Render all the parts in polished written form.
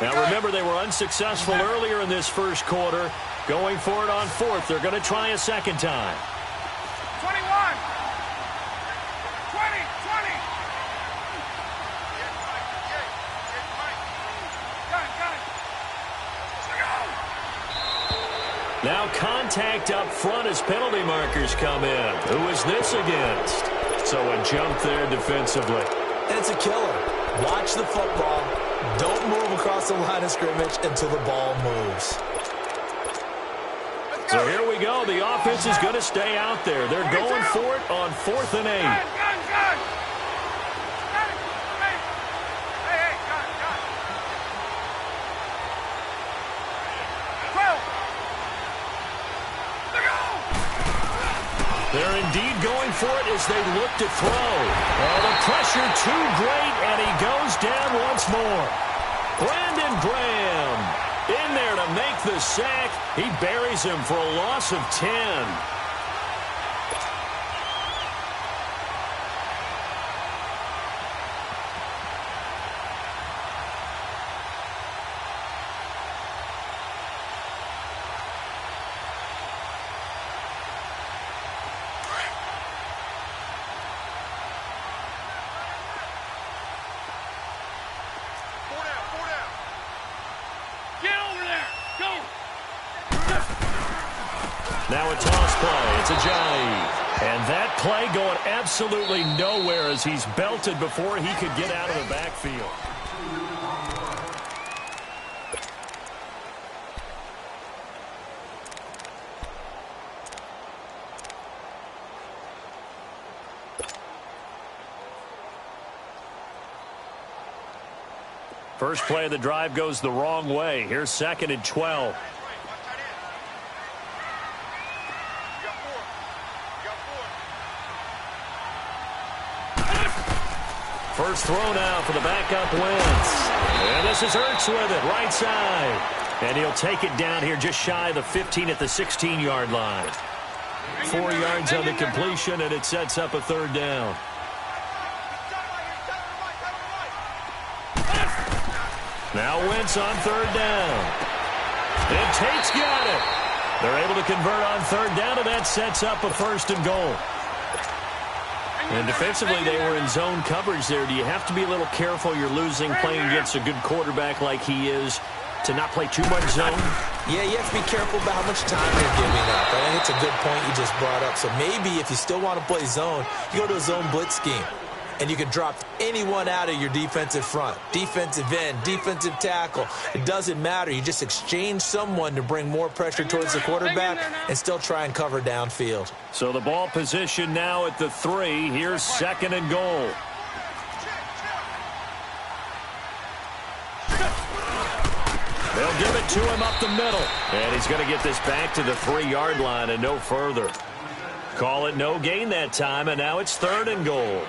Now remember, they were unsuccessful earlier in this first quarter. Going for it on fourth. They're going to try a second time. 21. 20. Now contact up front as penalty markers come in. Who is this against? So a jump there defensively. And it's a killer. Watch the football. Don't move across the line of scrimmage until the ball moves. So here we go. The offense is going to stay out there. They're going for it on 4th and 8. Gun. Hey, They're indeed going for it as they look to throw. Oh, the pressure too great, and he goes down once more. Brandon Graham in there to make the sack. He buries him for a loss of 10. Now a toss play. It's Ajayi. And that play going absolutely nowhere as he's belted before he could get out of the backfield. First play of the drive goes the wrong way. Here's 2nd and 12. First throw now for the backup Wentz. And this is Ertz with it, right side. And he'll take it down here just shy of the 15 at the 16-yard line. 4 yards on the completion, and it sets up a 3rd down. Now Wentz on 3rd down. And Tate's got it. They're able to convert on 3rd down, and that sets up a 1st and goal. And defensively, they were in zone coverage there. Do you have to be a little careful? You're losing playing against a good quarterback like he is to not play too much zone? Yeah, you have to be careful about how much time you're giving up. I think it's a good point you just brought up. So maybe if you still want to play zone, you go to a zone blitz scheme. And you can drop anyone out of your defensive front. Defensive end, defensive tackle. It doesn't matter. You just exchange someone to bring more pressure towards the quarterback and still try and cover downfield. So the ball position now at the 3. Here's 2nd and goal. They'll give it to him up the middle. And he's going to get this back to the 3-yard line and no further. Call it no gain that time, and now it's 3rd and goal.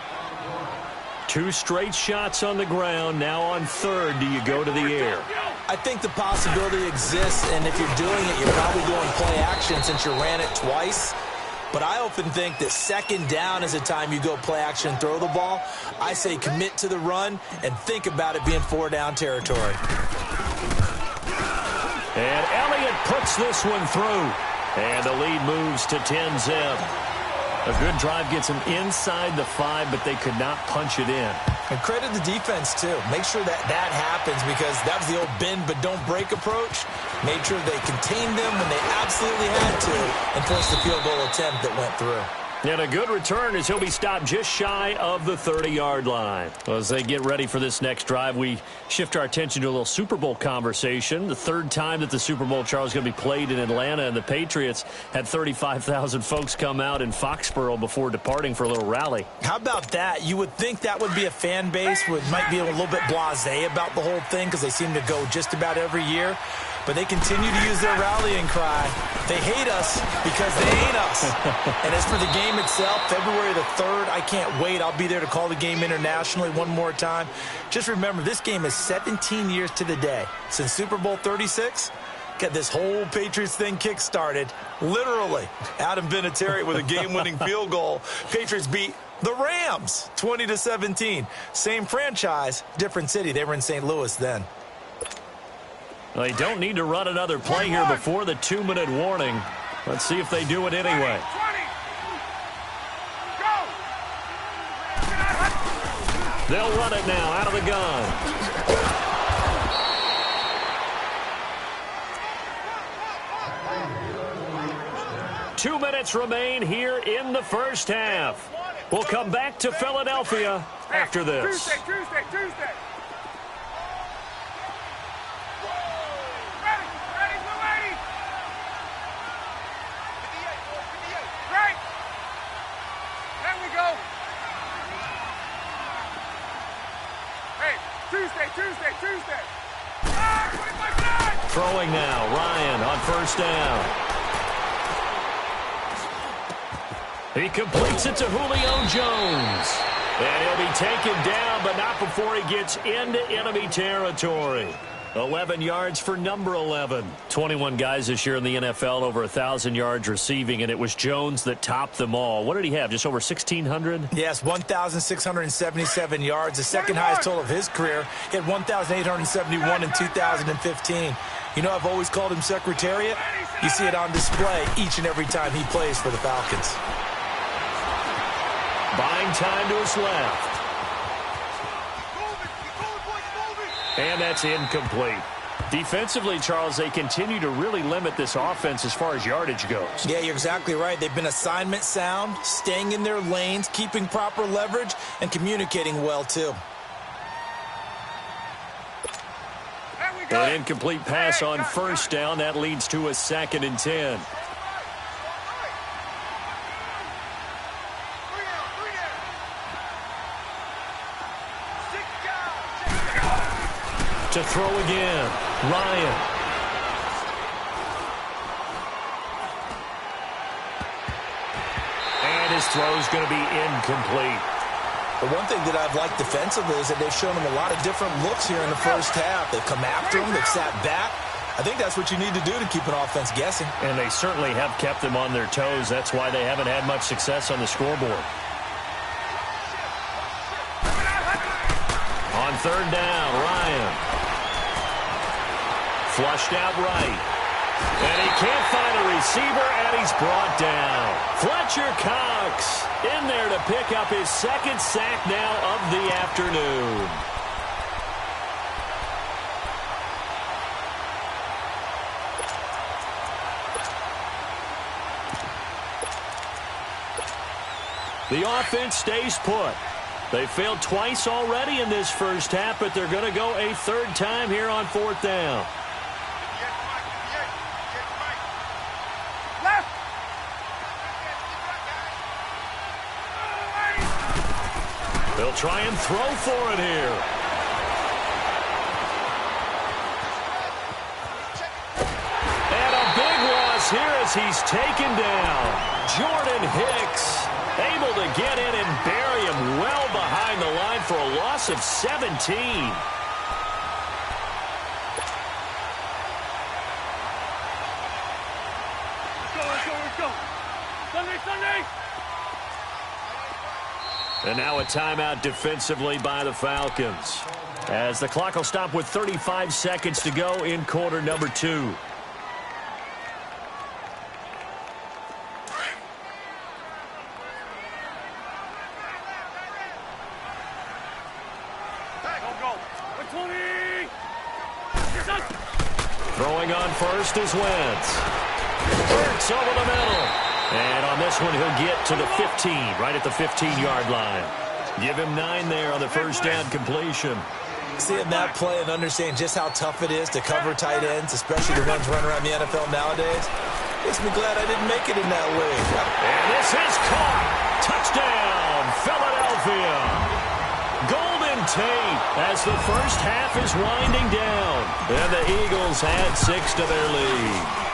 2 straight shots on the ground. Now on 3rd, do you go to the air? I think the possibility exists, and if you're doing it, you're probably going play action since you ran it twice. But I often think that 2nd down is the time you go play action and throw the ball. I say commit to the run and think about it being 4-down territory. And Elliott puts this one through. And the lead moves to 10-zip. A good drive gets them inside the 5, but they could not punch it in. And credit the defense, too. Make sure that happens because that was the old bend but don't break approach. Made sure they contained them when they absolutely had to and forced the field goal attempt that went through. And a good return as he'll be stopped just shy of the 30-yard line. Well, as they get ready for this next drive, we shift our attention to a little Super Bowl conversation. The 3rd time that the Super Bowl, Charles, is going to be played in Atlanta, and the Patriots had 35,000 folks come out in Foxborough before departing for a little rally. How about that? You would think that would be a fan base who might be a little bit blasé about the whole thing because they seem to go just about every year. But they continue to use their rallying cry. They hate us because they ain't us. And as for the game itself, February the 3rd, I can't wait. I'll be there to call the game internationally one more time. Just remember, this game is 17 years to the day since Super Bowl 36. Got this whole Patriots thing kick-started. Literally, Adam Vinatieri with a game-winning field goal. Patriots beat the Rams 20-17. Same franchise, different city. They were in St. Louis then. They don't need to run another play here before the 2-minute warning. Let's see if they do it anyway. 20. Go. They'll run it now out of the gun. Two minutes remain here in the first half. We'll come back to Philadelphia after this. Tuesday. Tuesday. Throwing now, Ryan on first down. He completes it to Julio Jones. And he'll be taken down, but not before he gets into enemy territory. 11 yards for number 11. 21 guys this year in the NFL over 1,000 yards receiving, and it was Jones that topped them all. What did he have, just over 1,600? Yes, 1,677 yards, the second highest total of his career. He had 1,871 in 2015. You know, I've always called him Secretariat. You see it on display each and every time he plays for the Falcons. Buying time to his left. And that's incomplete. Defensively, Charles, they continue to really limit this offense as far as yardage goes. Yeah, you're exactly right. They've been assignment sound, staying in their lanes, keeping proper leverage, and communicating well, too. An incomplete pass on first down. That leads to a 2nd and 10. To throw again, Ryan. And his throw is going to be incomplete. The one thing that I've liked defensively is that they've shown him a lot of different looks here in the first half. They've come after him, they've sat back. I think that's what you need to do to keep an offense guessing. And they certainly have kept them on their toes. That's why they haven't had much success on the scoreboard. On third down, Ryan. Flushed out right. And he can't find a receiver, and he's brought down. Fletcher Cox in there to pick up his 2nd sack now of the afternoon. The offense stays put. They failed twice already in this first half, but they're going to go a 3rd time here on 4th down. They'll try and throw for it here. And a big loss here as he's taken down. Jordan Hicks able to get in and bury him well behind the line for a loss of 17. Let's go. Sunday. And now a timeout defensively by the Falcons, as the clock will stop with 35 seconds to go in quarter number 2. Throwing on first is Wentz. Hurts over the middle. And on this one, he'll get to the 15, right at the 15-yard line. Give him 9 there on the first down completion. Seeing that play and understanding just how tough it is to cover tight ends, especially the ones running around the NFL nowadays, makes me glad I didn't make it in that way. And this is caught. Touchdown, Philadelphia. Golden Tate as the first half is winding down. And the Eagles add 6 to their lead.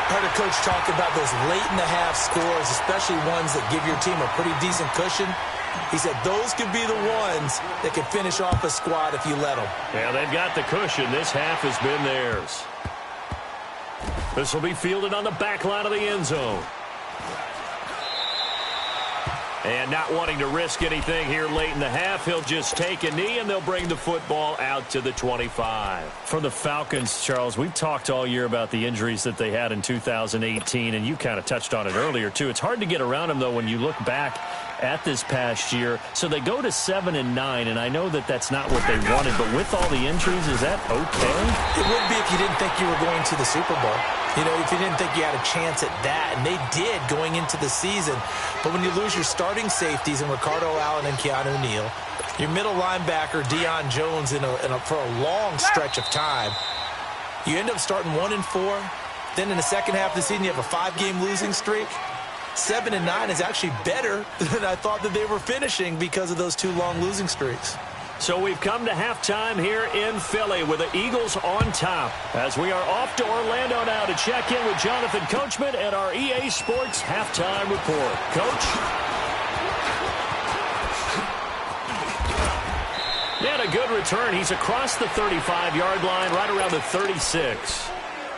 Heard a coach talk about those late-in-the-half scores, especially ones that give your team a pretty decent cushion. He said those could be the ones that can finish off a squad if you let them. Yeah, they've got the cushion. This half has been theirs. This will be fielded on the back line of the end zone. And not wanting to risk anything here late in the half, he'll just take a knee, and they'll bring the football out to the 25. For the Falcons, Charles, we've talked all year about the injuries that they had in 2018, and you kind of touched on it earlier, too. It's hard to get around them, though, when you look back at this past year. So they go to 7-9, and I know that that's not what they wanted, but with all the injuries, is that okay? It would be if you didn't think you were going to the Super Bowl. You know, if you didn't think you had a chance at that, and they did going into the season. But when you lose your starting safeties in Ricardo Allen and Keanu Neal, your middle linebacker Deion Jones for a long stretch of time, you end up starting 1-4. Then in the second half of the season, you have a 5-game losing streak. 7-9 is actually better than I thought that they were finishing because of those 2 long losing streaks. So we've come to halftime here in Philly with the Eagles on top, as we are off to Orlando now to check in with Jonathan Coachman at our EA Sports Halftime Report. Coach? And a good return. He's across the 35-yard line, right around the 36.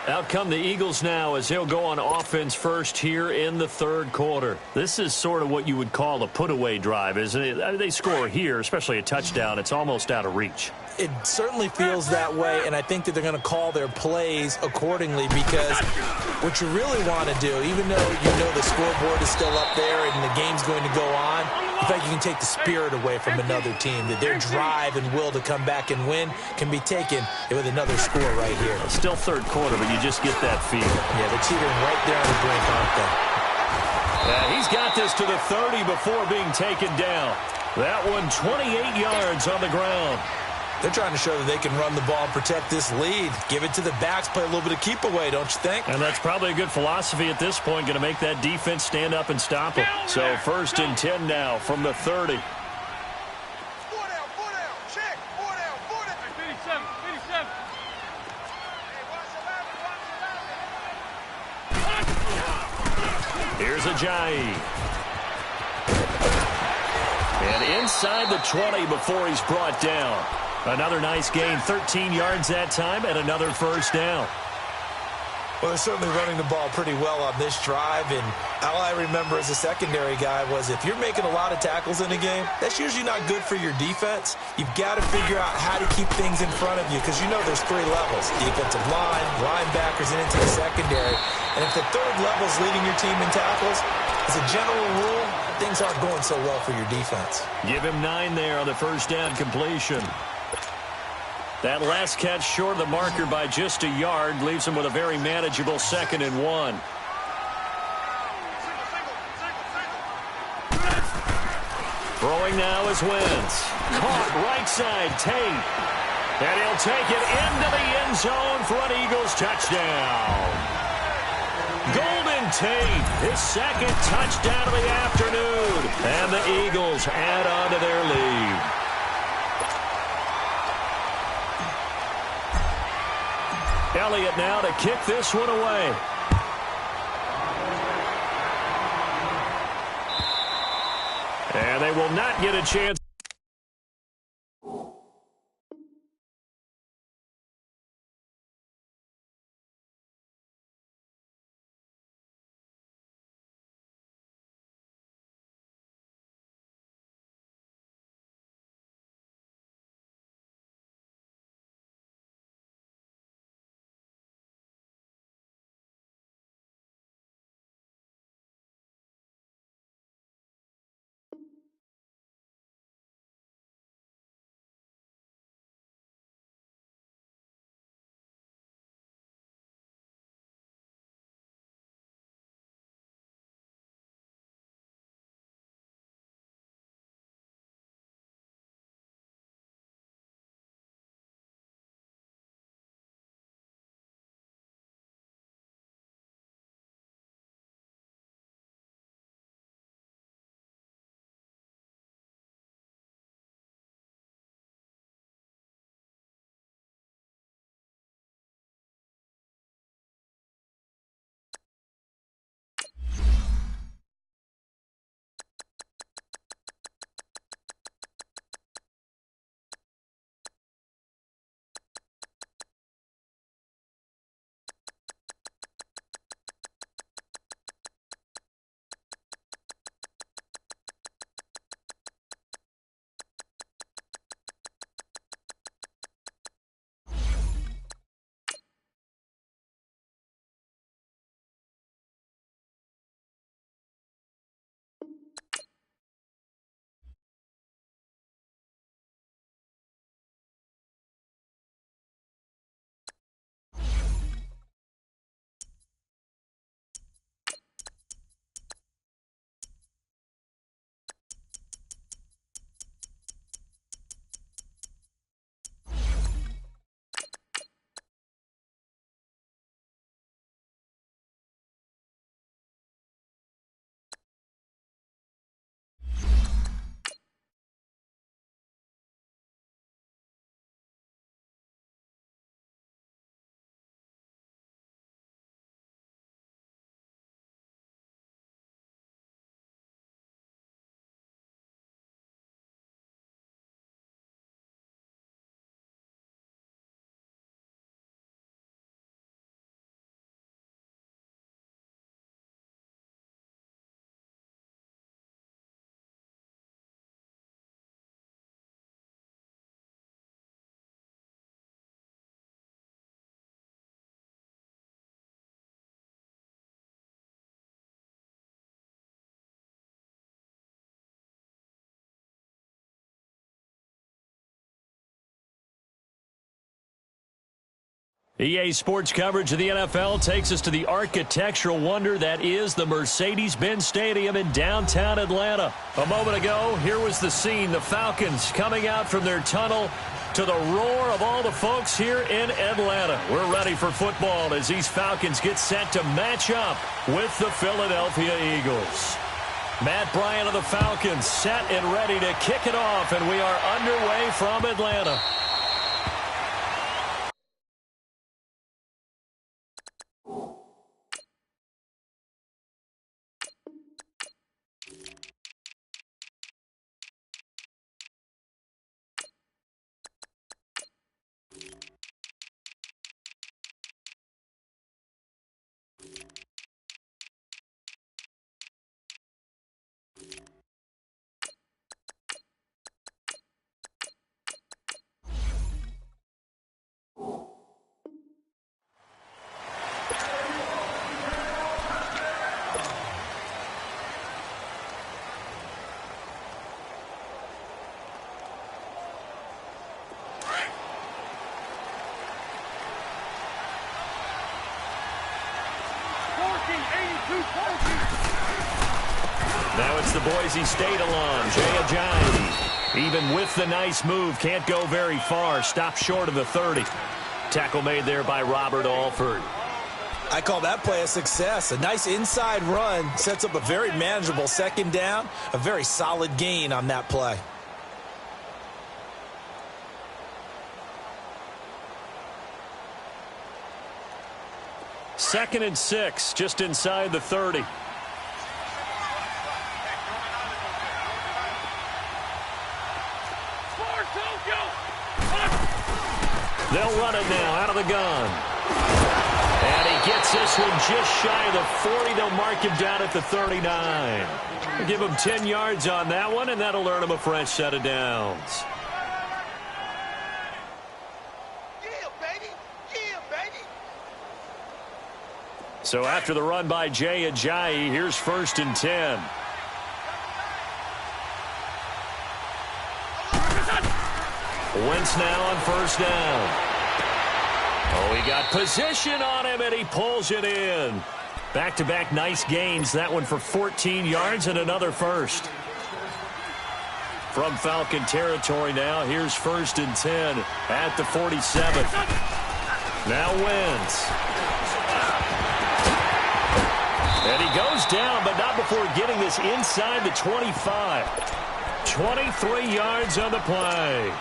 Out come the Eagles now as he'll go on offense first here in the third quarter. This is sort of what you would call a put-away drive, isn't it? I mean, they score here, especially a touchdown. It's almost out of reach. It certainly feels that way, and I think that they're going to call their plays accordingly, because what you really want to do, even though you know the scoreboard is still up there and the game's going to go on, in fact, you can take the spirit away from another team, that their drive and will to come back and win can be taken with another score right here. Still third quarter, but you just get that feel. Yeah, they're teetering right there on the brink, aren't they? He's got this to the 30 before being taken down. That one 28 yards on the ground. They're trying to show that they can run the ball and protect this lead. Give it to the backs, play a little bit of keep away, don't you think? And that's probably a good philosophy at this point, going to make that defense stand up and stop them. So 1st and 10 now from the 30. 4 down, check, 4 down, 57, 57. Here's Ajayi. And inside the 20 before he's brought down. Another nice gain, 13 yards that time, and another first down. Well, they're certainly running the ball pretty well on this drive, and all I remember as a secondary guy was if you're making a lot of tackles in a game, that's usually not good for your defense. You've got to figure out how to keep things in front of you, because you know there's 3 levels: defensive line, linebackers, and into the secondary. And if the 3rd level is leading your team in tackles, as a general rule, things aren't going so well for your defense. Give him 9 there on the first down completion. That last catch short of the marker by just a yard leaves him with a very manageable 2nd and 1. Throwing now is Wentz. Caught right side, Tate. And he'll take it into the end zone for an Eagles touchdown. Golden Tate, his 2nd touchdown of the afternoon. And the Eagles add on to their lead. Elliott now to kick this one away. And they will not get a chance. EA Sports coverage of the NFL takes us to the architectural wonder that is the Mercedes-Benz Stadium in downtown Atlanta. A moment ago, here was the scene. The Falcons coming out from their tunnel to the roar of all the folks here in Atlanta. We're ready for football as these Falcons get set to match up with the Philadelphia Eagles. Matt Bryant of the Falcons set and ready to kick it off, and we are underway from Atlanta. Now it's the Boise State alum, Jay Ajayi. Even with the nice move, can't go very far. Stopped short of the 30. Tackle made there by Robert Alford. I call that play a success. A nice inside run sets up a very manageable second down. A very solid gain on that play. Second and 6, just inside the 30. They'll run it now out of the gun. And he gets this one just shy of the 40. They'll mark him down at the 39. Give him 10 yards on that one, and that'll earn him a fresh set of downs. So after the run by Jay Ajayi, here's 1st and 10. Wentz now on 1st down. Oh, he got position on him, and he pulls it in. Back-to-back nice gains. That one for 14 yards and another first. From Falcon territory now, here's 1st and 10 at the 47. Now Wentz. And he goes down, but not before getting this inside the 25. 23 yards on the play.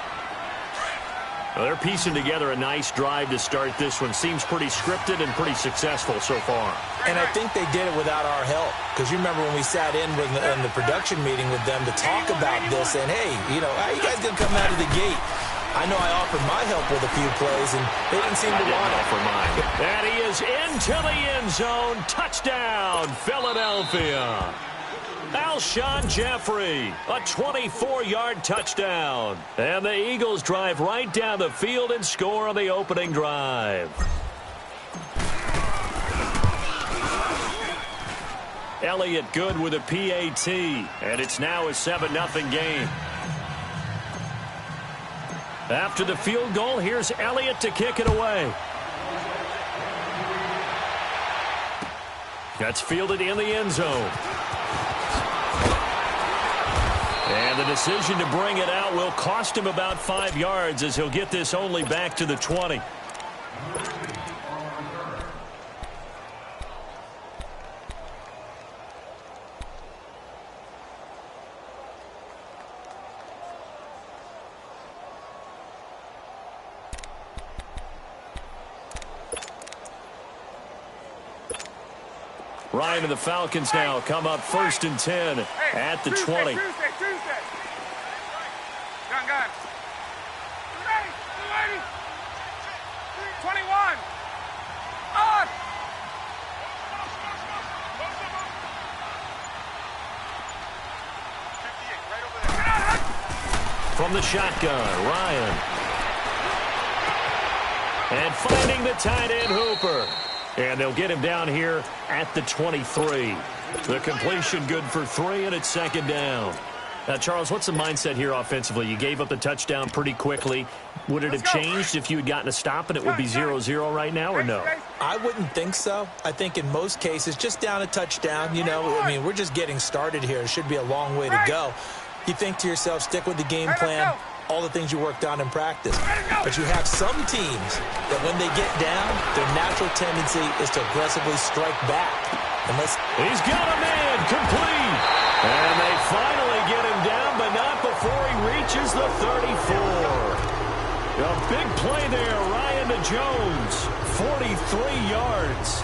Well, they're piecing together a nice drive to start this one. Seems pretty scripted and pretty successful so far. And I think they did it without our help. Because you remember when we sat in the production meeting with them to talk about this, and hey, you know, how you guys going to come out of the gate? I know I offered my help with a few plays, and they didn't seem to want it. For mine. And he is into the end zone. Touchdown, Philadelphia. Alshon Jeffrey, a 24-yard touchdown. And the Eagles drive right down the field and score on the opening drive. Elliott good with a PAT, and it's now a 7-0 game. After the field goal, here's Elliott to kick it away. That's fielded in the end zone. And the decision to bring it out will cost him about 5 yards as he'll get this only back to the 20. Ryan and the Falcons now come up 1st and 10 at the 20. Tuesday. Gun. 21. On. From the shotgun, Ryan. And finding the tight end, Hooper. And they'll get him down here at the 23. The completion good for 3, and it's 2nd down. Now, Charles, what's the mindset here offensively? You gave up the touchdown pretty quickly. Would it have changed if you had gotten a stop and it would be 0-0 right now, or no? I wouldn't think so. I think in most cases, just down a touchdown, you know, I mean, we're just getting started here. It should be a long way to go. You think to yourself, stick with the game plan, all the things you worked on in practice. But you have some teams that when they get down, their natural tendency is to aggressively strike back. He's got a man, complete. And they finally get him down, but not before he reaches the 34. A big play there, Ryan to Jones, 43 yards.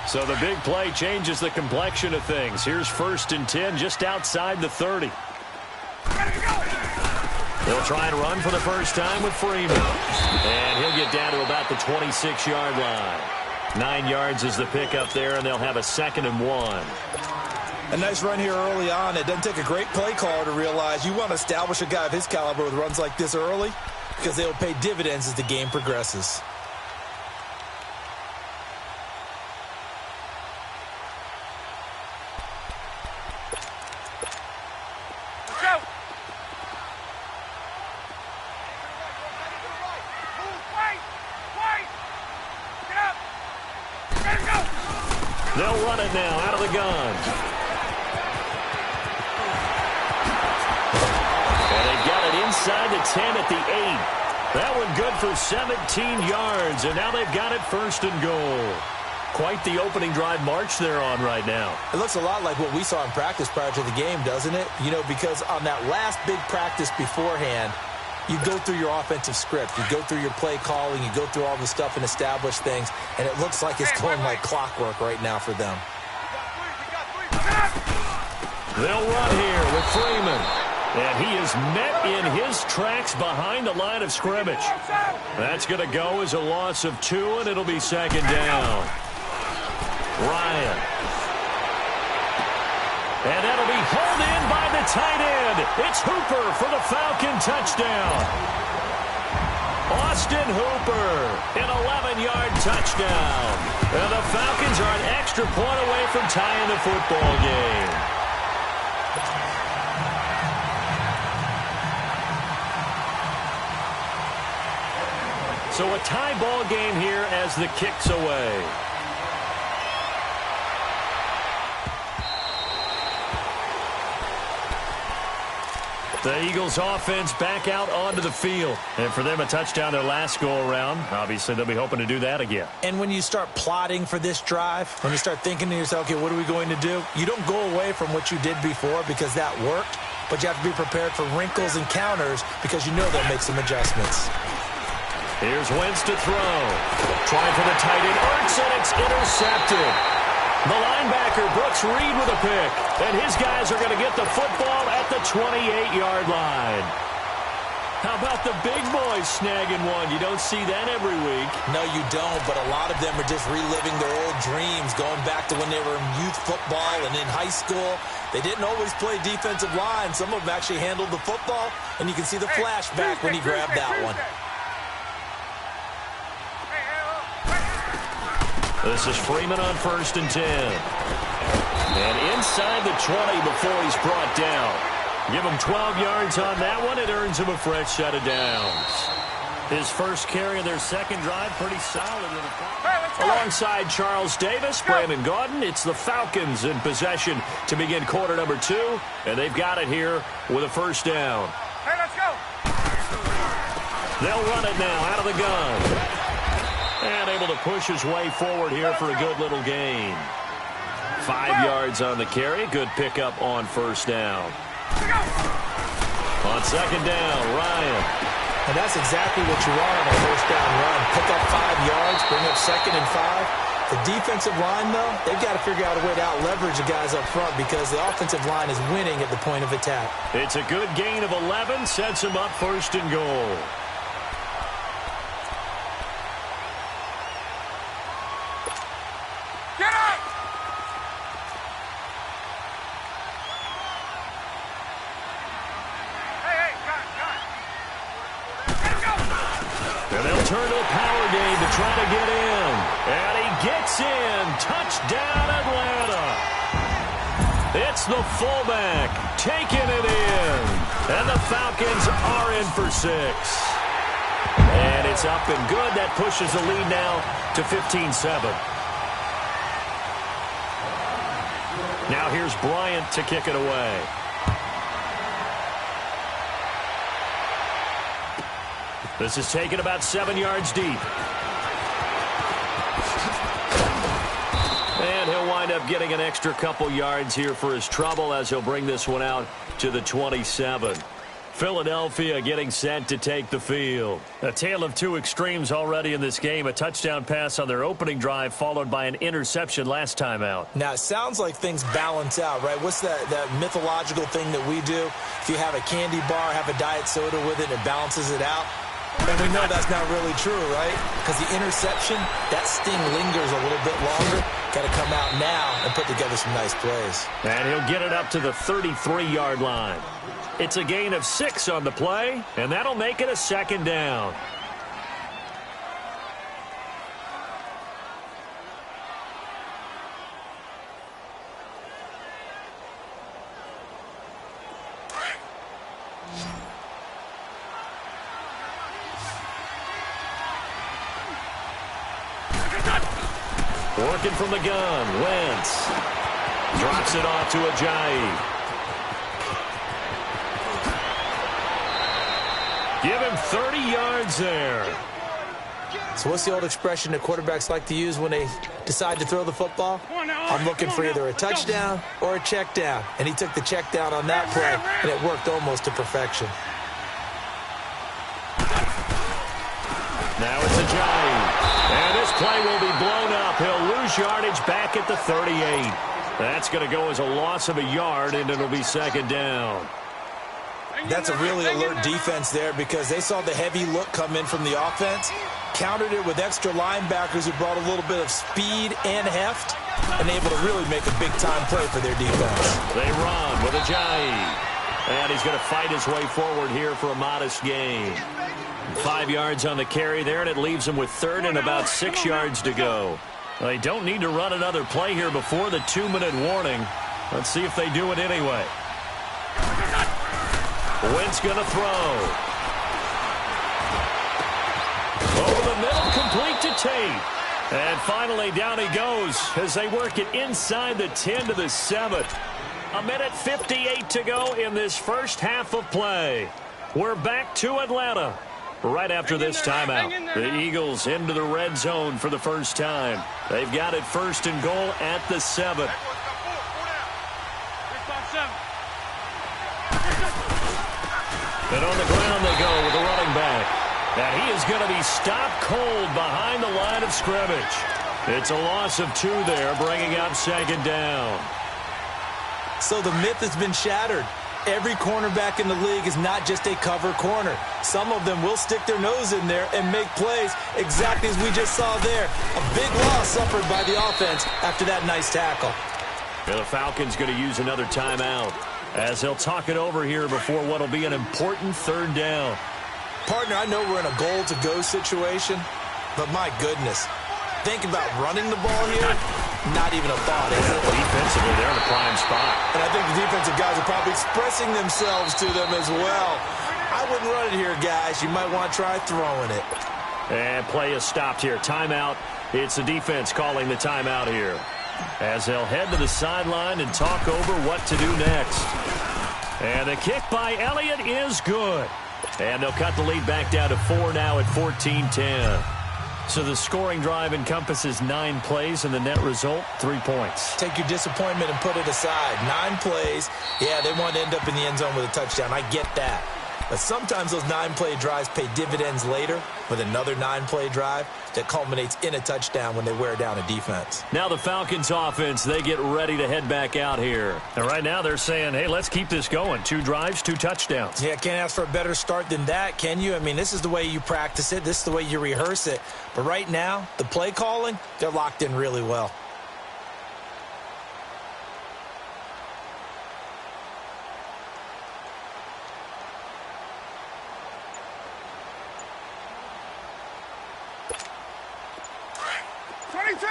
So the big play changes the complexion of things. Here's 1st and 10 just outside the 30. They'll try and run for the first time with Freeman. And he'll get down to about the 26-yard line. 9 yards is the pickup there, and they'll have a 2nd and 1. A nice run here early on. It doesn't take a great play caller to realize you want to establish a guy of his caliber with runs like this early because they'll pay dividends as the game progresses. They'll run it now out of the gun. And they've got it inside the 10 at the 8. That one good for 17 yards, and now they've got it 1st and goal. Quite the opening drive march they're on right now. It looks a lot like what we saw in practice prior to the game, doesn't it? You know, because on that last big practice beforehand, you go through your offensive script. You go through your play calling. You go through all the stuff and establish things. And it looks like it's going like clockwork right now for them. They'll run here with Freeman. And he is met in his tracks behind the line of scrimmage. That's going to go as a loss of 2, and it'll be 2nd down. Ryan. And that'll be hauled in by the tight end. It's Hooper for the Falcon touchdown. Austin Hooper, an 11-yard touchdown. And the Falcons are an extra point away from tying the football game. So a tie ball game here as the kick's away. The Eagles offense back out onto the field. And for them, a touchdown their last go-around. Obviously, they'll be hoping to do that again. And when you start plotting for this drive, when you start thinking to yourself, okay, what are we going to do? You don't go away from what you did before because that worked, but you have to be prepared for wrinkles and counters because you know they'll make some adjustments. Here's Wentz to throw. Trying for the tight end. Ertz, and it's intercepted. The linebacker, Brooks Reed, with a pick. And his guys are going to get the football at the 28-yard line. How about the big boys snagging one? You don't see that every week. No, you don't, but a lot of them are just reliving their old dreams, going back to when they were in youth football and in high school. They didn't always play defensive line. Some of them actually handled the football, and you can see the flashback when he grabbed that one. This is Freeman on 1st and 10. And inside the 20 before he's brought down. Give him 12 yards on that one. It earns him a fresh set of downs. His first carry of their second drive, pretty solid. Alongside Charles Davis, Brandon Gaudin, it's the Falcons in possession to begin quarter number 2. And they've got it here with a first down. Hey, let's go. They'll run it now out of the gun. And able to push his way forward here for a good little gain. 5 yards on the carry. Good pickup on first down. On second down, Ryan. And that's exactly what you want on a first down run. Pick up 5 yards, bring up 2nd and 5. The defensive line, though, they've got to figure out a way to out-leverage the guys up front because the offensive line is winning at the point of attack. It's a good gain of 11. Sets him up 1st and goal. Get up! Hey, got it. Let's go! And they'll turn to a power game to try to get in. And he gets in. Touchdown, Atlanta. It's the fullback taking it in. And the Falcons are in for 6. And it's up and good. That pushes the lead now to 15-7. Now here's Bryant to kick it away. This is taken about 7 yards deep. And he'll wind up getting an extra couple yards here for his trouble as he'll bring this one out to the 27. Philadelphia getting set to take the field. A tale of two extremes already in this game. A touchdown pass on their opening drive followed by an interception last time out. Now, it sounds like things balance out, right? What's that mythological thing that we do? If you have a candy bar, have a diet soda with it, it balances it out. And we know that's not really true, right? Because the interception, that sting lingers a little bit longer. Got to come out now and put together some nice plays. And he'll get it up to the 33-yard line. It's a gain of 6 on the play, and that'll make it a second down. Working from the gun, Wentz drops it off to Ajayi. Give him 30 yards there. So what's the old expression that quarterbacks like to use when they decide to throw the football? I'm looking for either a touchdown or a check down. And he took the check down on that play, and it worked almost to perfection. Now it's Ajayi. And this play will be blown up. He'll lose yardage back at the 38. That's going to go as a loss of a yard, and it'll be second down. That's a really alert defense there because they saw the heavy look come in from the offense, countered it with extra linebackers who brought a little bit of speed and heft, and able to really make a big-time play for their defense. They run with Ajayi. And he's going to fight his way forward here for a modest gain. 5 yards on the carry there, and it leaves him with third and about 6 yards to go. They don't need to run another play here before the 2-minute warning. Let's see if they do it anyway. Wentz going to throw. Over the middle, complete to Tate. And finally, down he goes as they work it inside the 10 to the 7. 1:58 to go in this first half of play. We're back to Atlanta right after this timeout. The Eagles into the red zone for the first time. They've got it first and goal at the 7. And on the ground they go with the running back. And he is going to be stopped cold behind the line of scrimmage. It's a loss of 2 there, bringing up second down. So the myth has been shattered. Every cornerback in the league is not just a cover corner. Some of them will stick their nose in there and make plays exactly as we just saw there. A big loss suffered by the offense after that nice tackle. And the Falcons going to use another timeout as they'll talk it over here before what will be an important third down. Partner, I know we're in a goal-to-go situation, but my goodness, think about running the ball here, not even a thought, is it? Defensively, they're in a prime spot. And I think the defensive guys are probably expressing themselves to them as well. I wouldn't run it here, guys. You might want to try throwing it. And play is stopped here. Timeout. It's the defense calling the timeout here, as they'll head to the sideline and talk over what to do next. And the kick by Elliott is good. And they'll cut the lead back down to 4 now at 14-10. So the scoring drive encompasses 9 plays, and the net result, 3 points. Take your disappointment and put it aside. 9 plays. Yeah, they want to end up in the end zone with a touchdown. I get that. But sometimes those 9-play drives pay dividends later with another 9-play drive that culminates in a touchdown when they wear down a defense. Now the Falcons offense, they get ready to head back out here. And right now they're saying, hey, let's keep this going. 2 drives, 2 touchdowns. Yeah, can't ask for a better start than that, can you? I mean, this is the way you practice it. This is the way you rehearse it. But right now, the play calling, they're locked in really well. 22!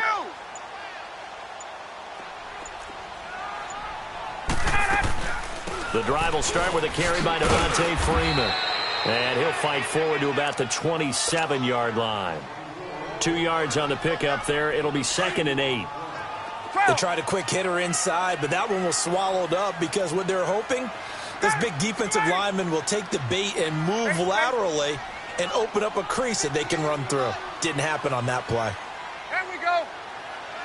The drive will start with a carry by Devontae Freeman. And he'll fight forward to about the 27-yard line. 2 yards on the pickup there. It'll be 2nd and 8. They tried a quick hitter inside, but that one was swallowed up because what they're hoping, this big defensive lineman will take the bait and move laterally and open up a crease that they can run through. Didn't happen on that play. There we go.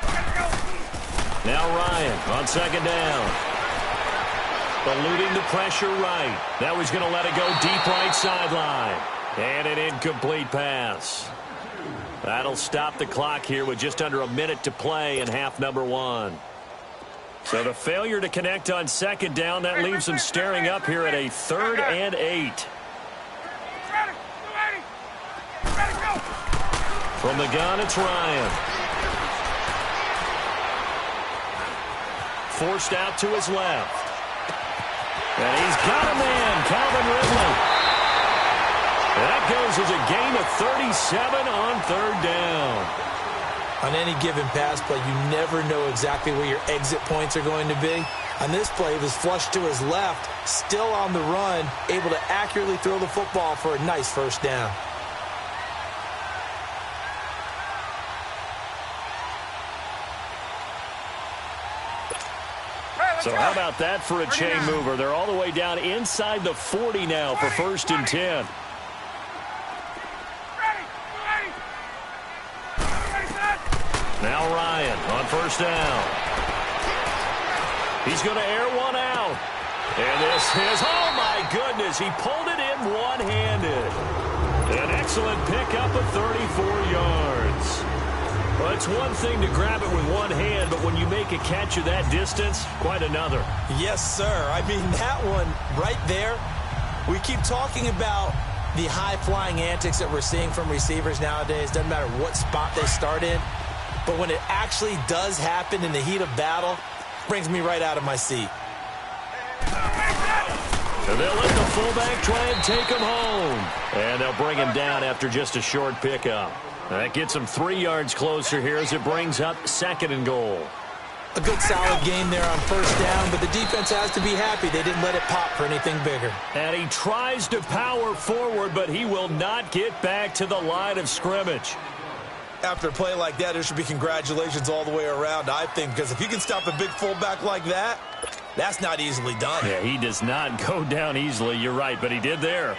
Let's go. Now Ryan on 2nd down. Eluding the pressure right. Now he's going to let it go deep right sideline. And an incomplete pass. That'll stop the clock here with just under a minute to play in half number 1. So the failure to connect on 2nd down, that leaves them staring up here at a 3rd and 8. Ready. Ready, go. From the gun, it's Ryan. Forced out to his left. And he's got a man, Calvin Ridley. That goes as a gain of 37 on 3rd down. On any given pass play, you never know exactly where your exit points are going to be. On this play, it was flushed to his left, still on the run, able to accurately throw the football for a nice 1st down. So how about that for a chain mover? They're all the way down inside the 40 now for 1st and 10. Now Ryan on 1st down. He's going to air one out. And this is, oh my goodness, he pulled it in one-handed. An excellent pickup of 34 yards. Well, it's one thing to grab it with one hand, but when you make a catch of that distance, quite another. Yes, sir. I mean, that one right there, we keep talking about the high-flying antics that we're seeing from receivers nowadays. Doesn't matter what spot they start in. But when it actually does happen in the heat of battle, brings me right out of my seat. And they'll let the fullback try and take him home. And they'll bring him down after just a short pickup. That gets him 3 yards closer here as it brings up 2nd and goal. A good solid game there on 1st down, but the defense has to be happy they didn't let it pop for anything bigger. And he tries to power forward, but he will not get back to the line of scrimmage. After a play like that, there should be congratulations all the way around, I think, because if you can stop a big fullback like that, that's not easily done. Yeah, he does not go down easily, you're right, but he did there.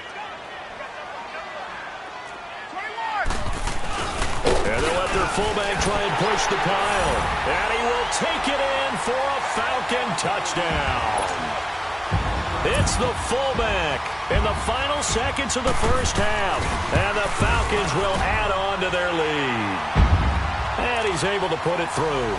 And they'll let their fullback try and push the pile. And he will take it in for a Falcon touchdown. It's the fullback in the final seconds of the 1st half. And the Falcons will add on to their lead. And he's able to put it through.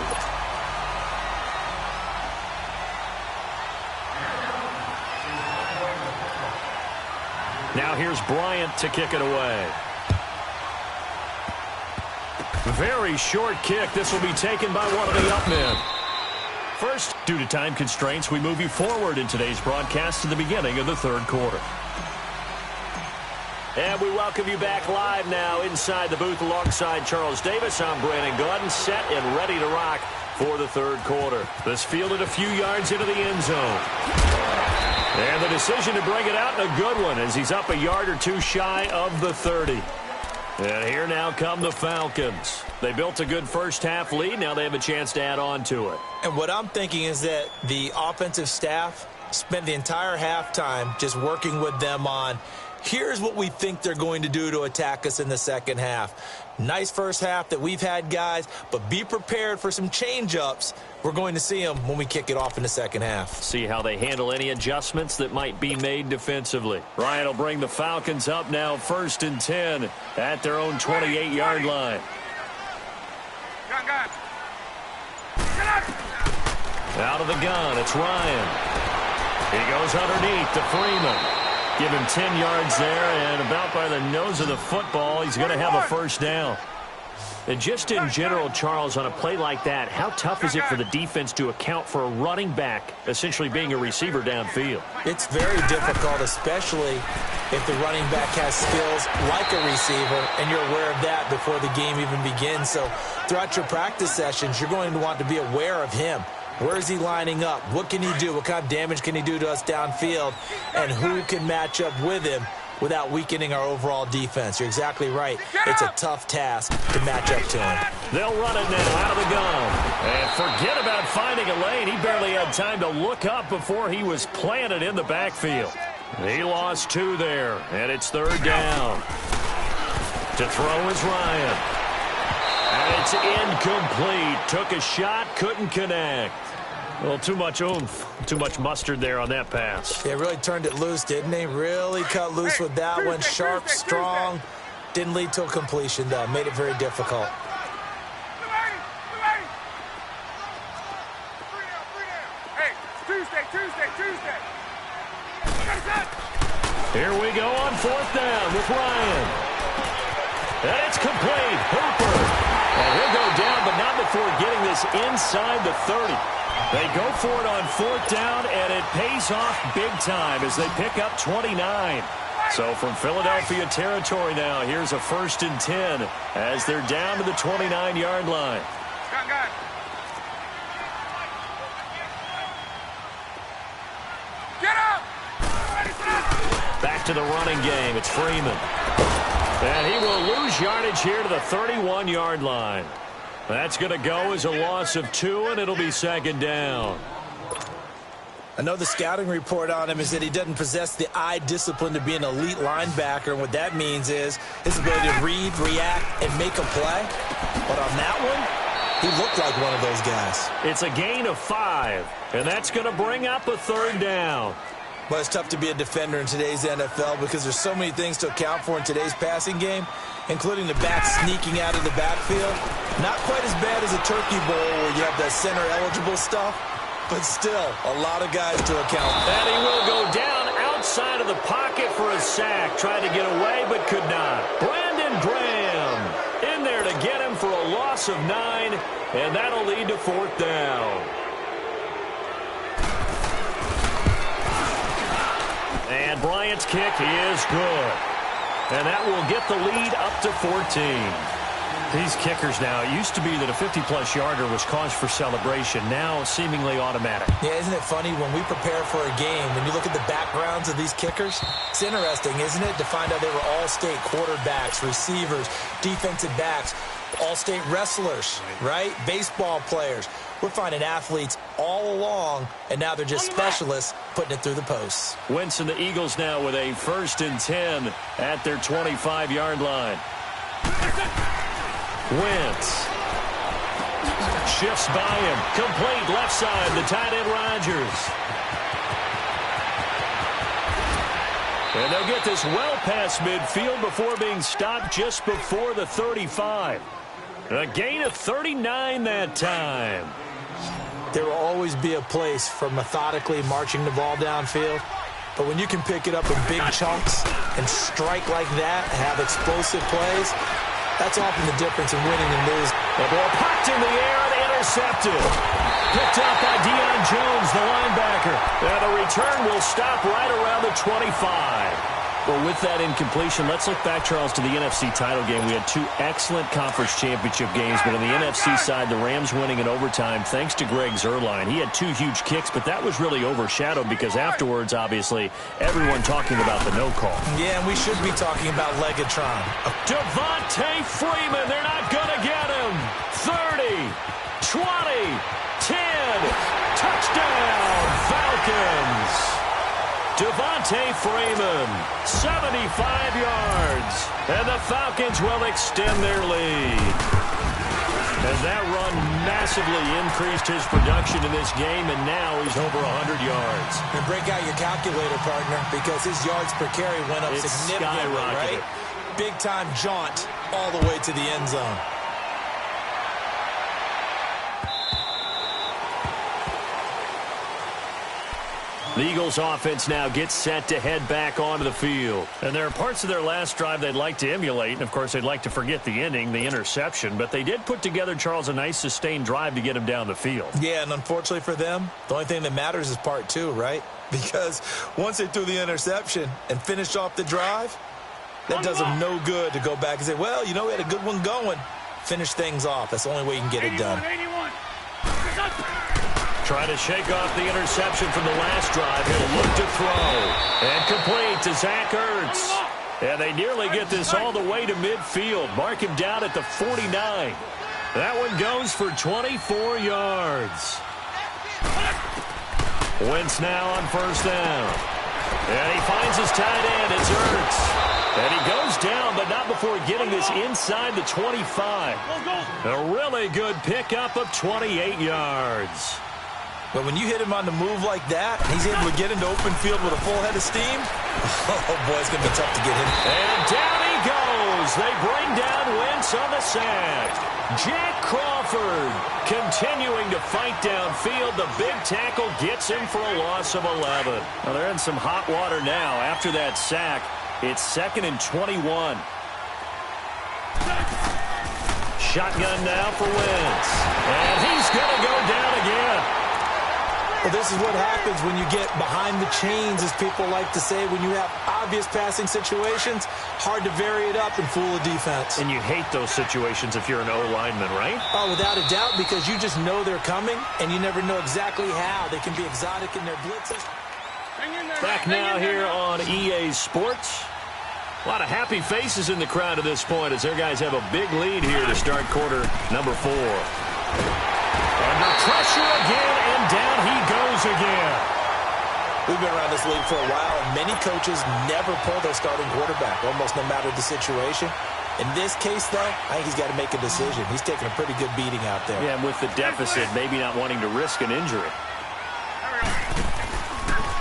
Now here's Bryant to kick it away. Very short kick. This will be taken by one of the up men. First, due to time constraints, we move you forward in today's broadcast to the beginning of the 3rd quarter. And we welcome you back live now inside the booth alongside Charles Davis. I'm Brandon Gordon, set and ready to rock for the 3rd quarter. This fielded a few yards into the end zone. And the decision to bring it out, a good one, as he's up a yard or two shy of the 30. And here now come the Falcons. They built a good 1st half lead. Now they have a chance to add on to it. And what I'm thinking is that the offensive staff spent the entire halftime just working with them on, here's what we think they're going to do to attack us in the 2nd half. Nice 1st half that we've had, guys, but be prepared for some change-ups. We're going to see them when we kick it off in the 2nd half. See how they handle any adjustments that might be made defensively. Ryan will bring the Falcons up now 1st and 10 at their own 28-yard line. Gun. Out of the gun, it's Ryan. He goes underneath to Freeman. Give him 10 yards there, and about by the nose of the football, he's going to have a 1st down. And just in general, Charles, on a play like that, how tough is it for the defense to account for a running back essentially being a receiver downfield? It's very difficult, especially if the running back has skills like a receiver, and you're aware of that before the game even begins. So throughout your practice sessions, you're going to want to be aware of him. Where is he lining up? What can he do? What kind of damage can he do to us downfield? And who can match up with him without weakening our overall defense? You're exactly right. It's a tough task to match up to him. They'll run it now out of the gun. And forget about finding a lane. He barely had time to look up before he was planted in the backfield. He lost 2 there, and it's 3rd down. To throw is Ryan. And it's incomplete. Took a shot, couldn't connect. Well, too much oomph, too much mustard there on that pass. Yeah, really turned it loose, didn't he? Really cut loose with that one. Sharp, strong. Didn't lead to a completion, though. Made it very difficult. Hey, Tuesday. Here we go on 4th down with Ryan. And it's complete. Hooper. And he'll go down, but not before getting this inside the 30. They go for it on 4th down, and it pays off big time as they pick up 29. So from Philadelphia territory now, here's a 1st and 10 as they're down to the 29-yard line. Gun. Get up! Back to the running game. It's Freeman. And he will lose yardage here to the 31-yard line. That's going to go as a loss of 2, and it'll be 2nd down. I know the scouting report on him is that he doesn't possess the eye discipline to be an elite linebacker, and what that means is his ability to read, react, and make a play. But on that one, he looked like one of those guys. It's a gain of 5, and that's going to bring up a 3rd down. Well, it's tough to be a defender in today's NFL because there's so many things to account for in today's passing game, including the back sneaking out of the backfield. Not quite as bad as a turkey bowl where you have the center-eligible stuff, but still a lot of guys to account for. And he will go down outside of the pocket for a sack. Tried to get away, but could not. Brandon Graham in there to get him for a loss of 9, and that'll lead to 4th down. And Bryant's kick is good. And that will get the lead up to 14. These kickers now, it used to be that a 50-plus yarder was cause for celebration. Now seemingly automatic. Yeah, isn't it funny when we prepare for a game, when you look at the backgrounds of these kickers, it's interesting, isn't it, to find out they were all-state quarterbacks, receivers, defensive backs, all-state wrestlers, right? Baseball players. We're finding athletes all along, and now they're just specialists putting it through the posts. Wentz and the Eagles now with a 1st and 10 at their 25-yard line. Wentz shifts by him. Complete left side, the tight end Rodgers. And they'll get this well past midfield before being stopped just before the 35. A gain of 39 that time. There will always be a place for methodically marching the ball downfield. But when you can pick it up in big chunks and strike like that, have explosive plays, that's often the difference in winning and losing. The ball popped in the air and intercepted. Picked up by Deion Jones, the linebacker. And the return will stop right around the 25. Well, with that incompletion, let's look back, Charles, to the NFC title game. We had 2 excellent conference championship games, but on the NFC side, the Rams winning in overtime thanks to Greg Zuerlein. He had 2 huge kicks, but that was really overshadowed because afterwards, obviously, everyone talking about the no call. Yeah, and we should be talking about Legatron. Devontae Freeman, they're not going to get him. 30, 20, 10, touchdown, Falcons. Devontae Freeman, 75 yards, and the Falcons will extend their lead. As that run massively increased his production in this game, and now he's over 100 yards. And break out your calculator, partner, because his yards per carry went up significantly, right? Big-time jaunt all the way to the end zone. The Eagles offense now gets set to head back onto the field. And there are parts of their last drive they'd like to emulate. And, of course, they'd like to forget the ending, the interception. But they did put together, Charles, a nice sustained drive to get him down the field. Yeah, and unfortunately for them, the only thing that matters is part two, right? Because once they threw the interception and finished off the drive, that does them no good to go back and say, well, you know, we had a good one going. Finish things off. That's the only way you can get it done. 81. Trying to shake off the interception from the last drive. He'll look to throw. And complete to Zach Ertz. And they nearly get this all the way to midfield. Mark him down at the 49. That one goes for 24 yards. Wentz now on first down. And he finds his tight end. It's Ertz. And he goes down, but not before getting this inside the 25. A really good pickup of 28 yards. But when you hit him on the move like that, he's able to get into open field with a full head of steam. Oh, boy, it's going to be tough to get him. And down he goes. They bring down Wentz on the sack. Jack Crawford continuing to fight downfield. The big tackle gets him for a loss of 11. Well, they're in some hot water now after that sack. It's 2nd and 21. Shotgun now for Wentz. And he's going to go down again. Well, this is what happens when you get behind the chains, as people like to say. When you have obvious passing situations, hard to vary it up and fool a defense. And you hate those situations if you're an O-lineman, right? Oh, without a doubt, because you just know they're coming, and you never know exactly how. They can be exotic in their blitzes. Back now here on EA Sports. A lot of happy faces in the crowd at this point as their guys have a big lead here to start quarter number 4. Under pressure again, and down he goes again. We've been around this league for a while, and many coaches never pull their starting quarterback, almost no matter the situation. In this case, though, I think he's got to make a decision. He's taking a pretty good beating out there. Yeah, and with the deficit, maybe not wanting to risk an injury.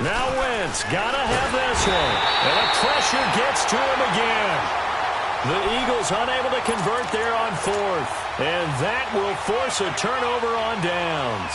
Now Wentz, gotta have this one. And the pressure gets to him again. The Eagles unable to convert there on 4th. And that will force a turnover on downs.